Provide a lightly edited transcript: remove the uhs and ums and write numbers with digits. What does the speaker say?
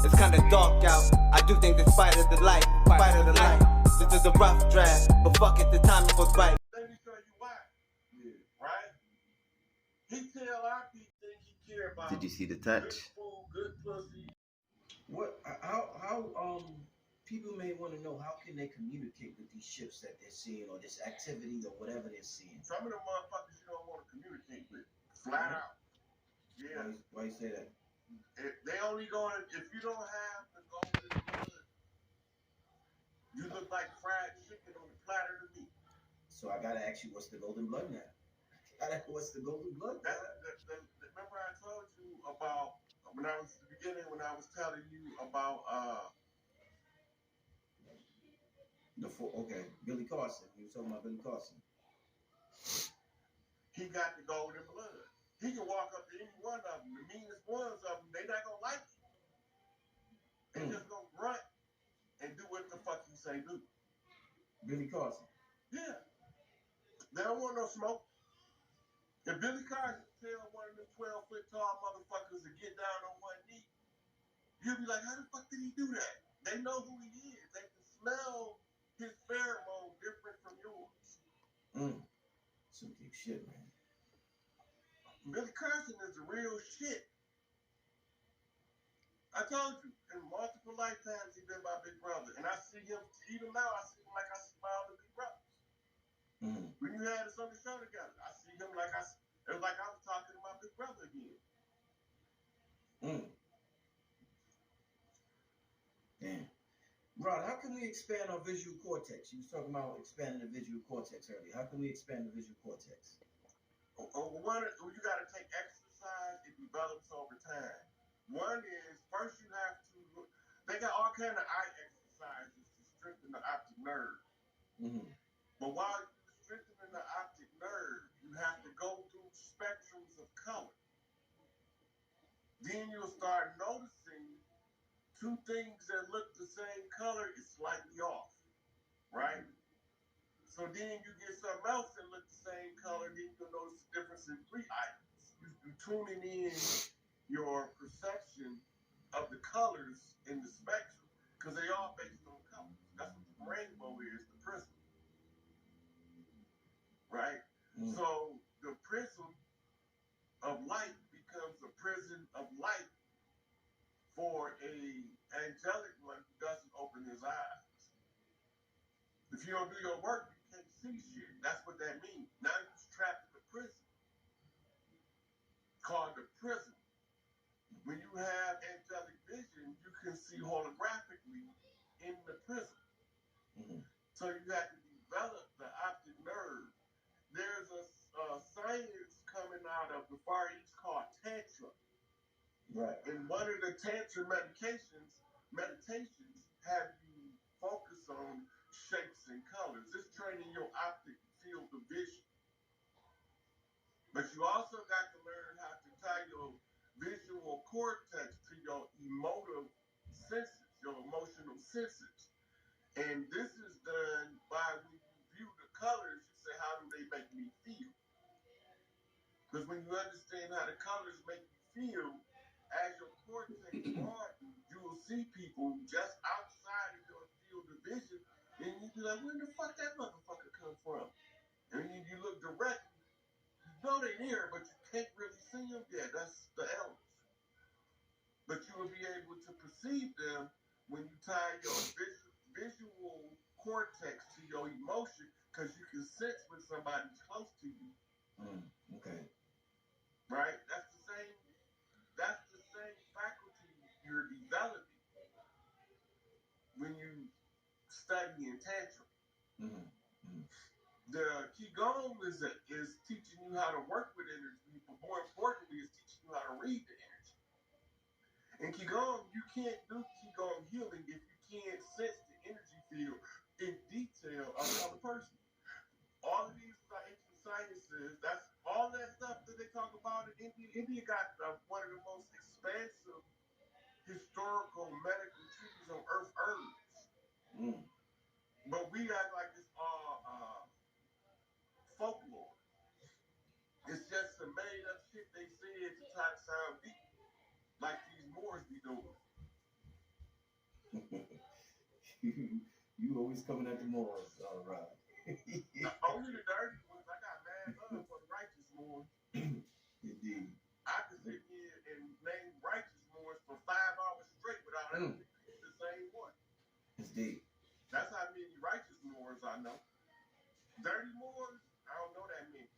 It's kinda dark out. I do think this fight of the light, fight of the light. This is a rough draft, but fuck it, the timing was right. Let me show you why. Yeah. Right? He tell our people things he care about. Did you see the touch? Good food, good pussy. What? How? People may want to know how can they communicate with these ships that they're seeing or this activity or whatever they're seeing. Some of the motherfuckers you don't want to communicate with, flat out. Yeah. Why you say that? They only going if you don't have the golden blood. You look like fried chicken on a platter to me. So I gotta ask you, what's the golden blood now? What's the golden blood? Remember I told you about when I was at the beginning when I was telling you about Billy Carson. You were talking about Billy Carson. He got the golden blood. He can walk up to any one of them, the meanest ones of them. They not gonna like it. They just gonna grunt and do what the fuck he say do. Billy Carson. Yeah. They don't want no smoke. If Billy Carson tell one of them 12-foot tall motherfuckers to get down on one knee, you'll be like, how the fuck did he do that? They know who he is. They can smell his pheromone different from yours. Some deep shit, man. Billy Carson is the real shit. I told you, in multiple lifetimes he's been my big brother. And I see him, even now, I see him like I see my other big brothers. When you had us on the show together, I see him like it was like I was talking to my big brother again. Damn. Rod, how can we expand our visual cortex? You was talking about expanding the visual cortex earlier. How can we expand the visual cortex? One, you got to take exercise. It develops over time. One is, first you have to, they got all kind of eye exercises to strengthen the optic nerve. But while you're strengthening the optic nerve, you have to go through spectrums of color. Then you'll start noticing two things that look the same color is slightly off, right? So then you get something else that looks the same color, then you'll notice the difference in three items. You're tuning in your perception of the colors in the spectrum, because they all based on colors. That's what the rainbow is, the prism. Right? So the prism of light becomes a prison of light for a angelic one who doesn't open his eyes. If you don't do your work, you can't see shit. That's what that means. Now you're trapped in the prison called the prism. When you have angelic vision, you can see holographically in the prism. So you have to develop the optic nerve. There's a science coming out of the Far East called Tantra. Right. And one of the Tantra meditations have you focus on shapes and colors. It's training your optic field of vision. But you also got to learn how to tie your visual cortex to your emotive senses, your emotional senses. And this is done by when you view the colors, you say, how do they make me feel? Because when you understand how the colors make you feel, as your cortex broadens, you will see people just outside of your field of vision, and you be like, where the fuck that motherfucker come from? And you look directly, you know they're near, but you can't really see them yet. That's the elders. But you will be able to perceive them when you tie your visual cortex to your emotion, because you can sense when somebody's close to you. Okay. Right? That's the same faculty you're developing when you study in Tantra. The Qigong is teaching you how to work with energy, but more importantly, is teaching you how to read the energy. In Qigong, you can't do Qigong healing if you can't sense the energy field in detail of another person. All of these ancient sciences, that's all that stuff that they talk about in India. India got one of the most expansive historical medical treaties on earth herbs. But we act like it's all folklore. It's just some made up shit they said to try to sound deep, like these Moors be doing. You always coming at the Moors, all right. Only the dirty ones. I got mad love for the righteous Moors. Indeed. I could sit here and name righteous Moors for 5 hours straight without ever repeating the same one. Indeed. That's how many righteous Moors I know. Dirty Moors, I don't know that many.